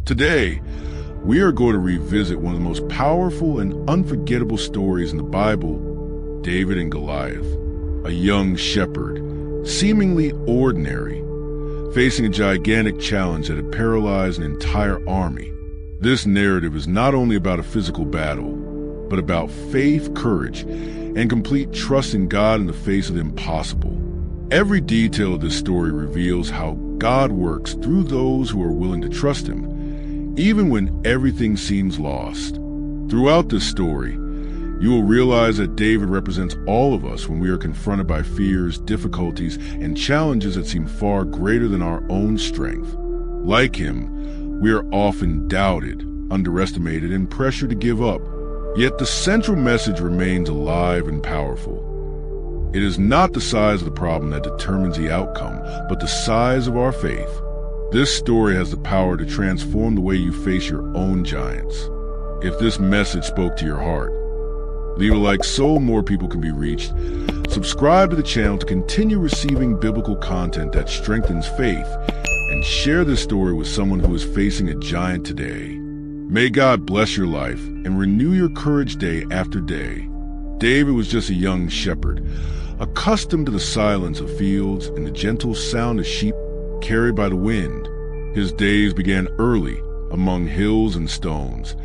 Today, we are going to revisit one of the most powerful and unforgettable stories in the Bible, David and Goliath, a young shepherd, seemingly ordinary, facing a gigantic challenge that had paralyzed an entire army. This narrative is not only about a physical battle, but about faith, courage, and complete trust in God in the face of the impossible. Every detail of this story reveals how God works through those who are willing to trust Him, even when everything seems lost. Throughout this story, you will realize that David represents all of us when we are confronted by fears, difficulties, and challenges that seem far greater than our own strength. Like him, we are often doubted, underestimated, and pressured to give up. Yet the central message remains alive and powerful. It is not the size of the problem that determines the outcome, but the size of our faith. This story has the power to transform the way you face your own giants. If this message spoke to your heart, leave a like so more people can be reached. Subscribe to the channel to continue receiving biblical content that strengthens faith, and share this story with someone who is facing a giant today. May God bless your life and renew your courage day after day. David was just a young shepherd, accustomed to the silence of fields and the gentle sound of sheep carried by the wind. His days began early among hills and stones,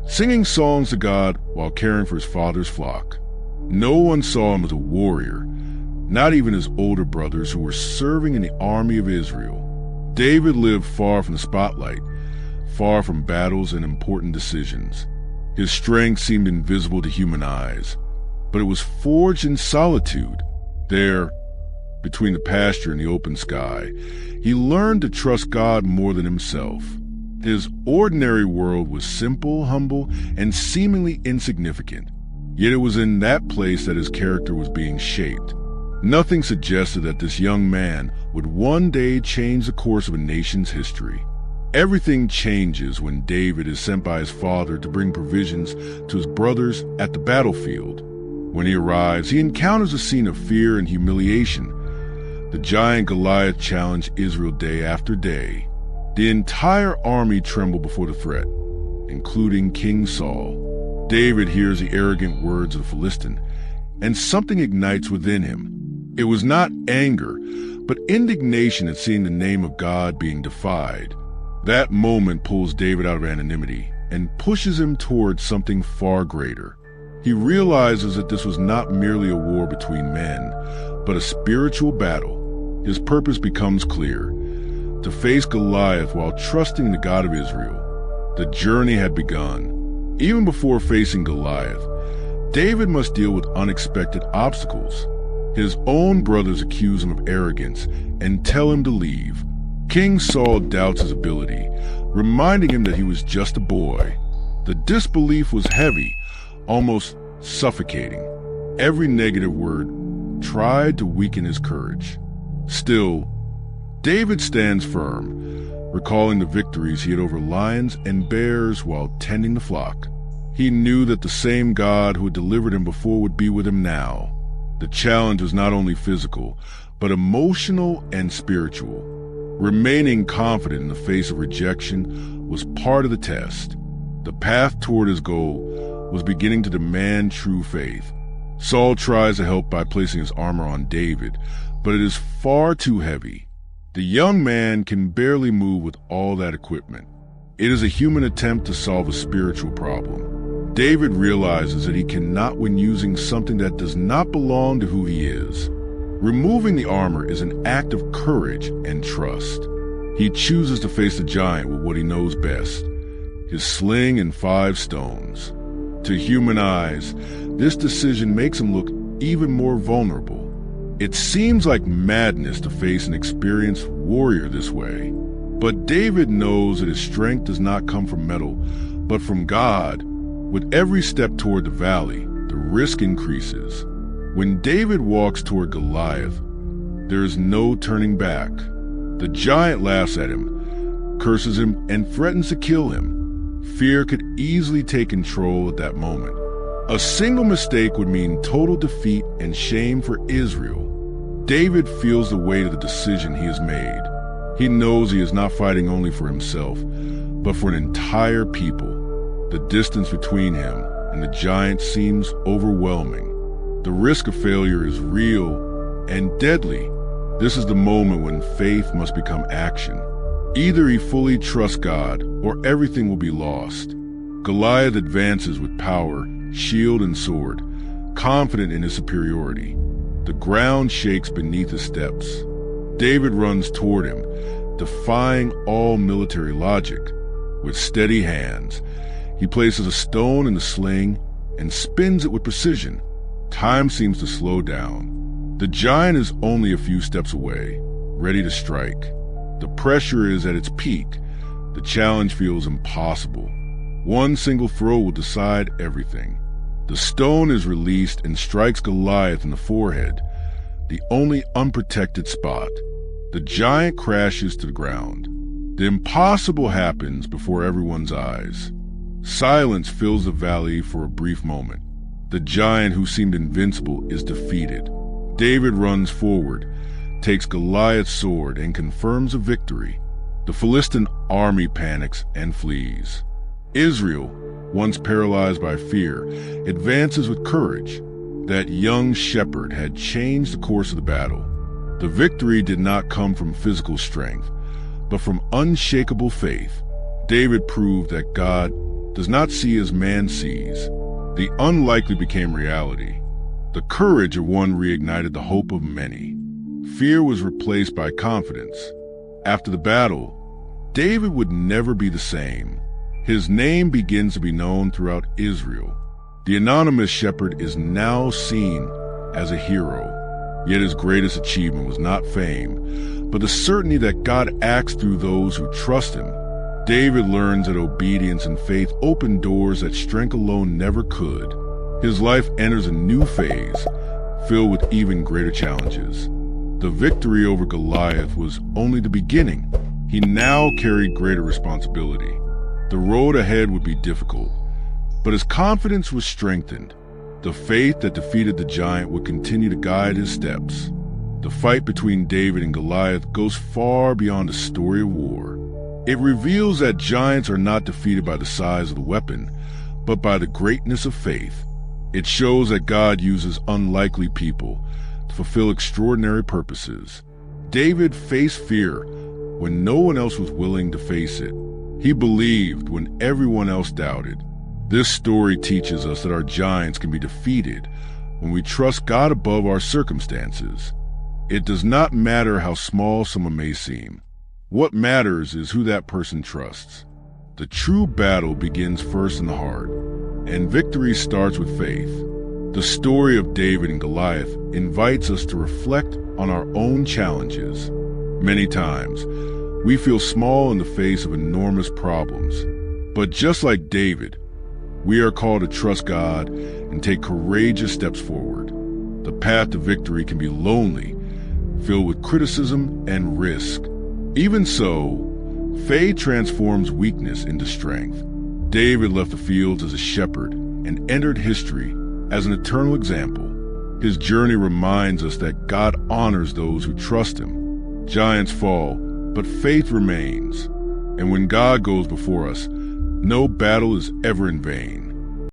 singing songs to God while caring for his father's flock. No one saw him as a warrior, not even his older brothers who were serving in the army of Israel. David lived far from the spotlight, far from battles and important decisions. His strength seemed invisible to human eyes, but it was forged in solitude. There, between the pasture and the open sky, he learned to trust God more than himself. His ordinary world was simple, humble, and seemingly insignificant. Yet it was in that place that his character was being shaped. Nothing suggested that this young man would one day change the course of a nation's history. Everything changes when David is sent by his father to bring provisions to his brothers at the battlefield. When he arrives, he encounters a scene of fear and humiliation. The giant Goliath challenged Israel day after day. The entire army trembled before the threat, including King Saul. David hears the arrogant words of the Philistine, and something ignites within him. It was not anger, but indignation at seeing the name of God being defied. That moment pulls David out of anonymity and pushes him towards something far greater. He realizes that this was not merely a war between men, but a spiritual battle. His purpose becomes clear: to face Goliath while trusting the God of Israel. The journey had begun. Even before facing Goliath, David must deal with unexpected obstacles. His own brothers accuse him of arrogance and tell him to leave. King Saul doubts his ability, reminding him that he was just a boy. The disbelief was heavy, almost suffocating. Every negative word tried to weaken his courage. Still, David stands firm, recalling the victories he had over lions and bears while tending the flock. He knew that the same God who had delivered him before would be with him now. The challenge was not only physical, but emotional and spiritual. Remaining confident in the face of rejection was part of the test. The path toward his goal was beginning to demand true faith. Saul tries to help by placing his armor on David, but it is far too heavy. The young man can barely move with all that equipment. It is a human attempt to solve a spiritual problem. David realizes that he cannot win using something that does not belong to who he is. Removing the armor is an act of courage and trust. He chooses to face the giant with what he knows best: his sling and 5 stones. To human eyes, this decision makes him look even more vulnerable. It seems like madness to face an experienced warrior this way. But David knows that his strength does not come from metal, but from God. With every step toward the valley, the risk increases. When David walks toward Goliath, there is no turning back. The giant laughs at him, curses him, and threatens to kill him. Fear could easily take control at that moment. A single mistake would mean total defeat and shame for Israel. David feels the weight of the decision he has made. He knows he is not fighting only for himself, but for an entire people. The distance between him and the giant seems overwhelming. The risk of failure is real and deadly. This is the moment when faith must become action. Either he fully trusts God or everything will be lost. Goliath advances with power, shield and sword, confident in his superiority. The ground shakes beneath his steps. David runs toward him, defying all military logic. With steady hands, he places a stone in the sling and spins it with precision. Time seems to slow down. The giant is only a few steps away, ready to strike. The pressure is at its peak. The challenge feels impossible. One single throw will decide everything. The stone is released and strikes Goliath in the forehead, the only unprotected spot. The giant crashes to the ground. The impossible happens before everyone's eyes. Silence fills the valley for a brief moment. The giant who seemed invincible is defeated. David runs forward, takes Goliath's sword, and confirms a victory. The Philistine army panics and flees. Israel, once paralyzed by fear, advances with courage. That young shepherd had changed the course of the battle. The victory did not come from physical strength, but from unshakable faith. David proved that God does not see as man sees. The unlikely became reality. The courage of one reignited the hope of many. Fear was replaced by confidence. After the battle, David would never be the same. His name begins to be known throughout Israel. The anonymous shepherd is now seen as a hero. Yet his greatest achievement was not fame, but the certainty that God acts through those who trust him. David learns that obedience and faith open doors that strength alone never could. His life enters a new phase, filled with even greater challenges. The victory over Goliath was only the beginning. He now carried greater responsibility. The road ahead would be difficult, but his confidence was strengthened. The faith that defeated the giant would continue to guide his steps. The fight between David and Goliath goes far beyond a story of war. It reveals that giants are not defeated by the size of the weapon, but by the greatness of faith. It shows that God uses unlikely people to fulfill extraordinary purposes. David faced fear when no one else was willing to face it. He believed when everyone else doubted. This story teaches us that our giants can be defeated when we trust God above our circumstances. It does not matter how small someone may seem. What matters is who that person trusts. The true battle begins first in the heart, and victory starts with faith. The story of David and Goliath invites us to reflect on our own challenges. Many times, we feel small in the face of enormous problems. But just like David, we are called to trust God and take courageous steps forward. The path to victory can be lonely, filled with criticism and risk. Even so, faith transforms weakness into strength. David left the fields as a shepherd and entered history as an eternal example. His journey reminds us that God honors those who trust him. Giants fall, but faith remains. And when God goes before us, no battle is ever in vain.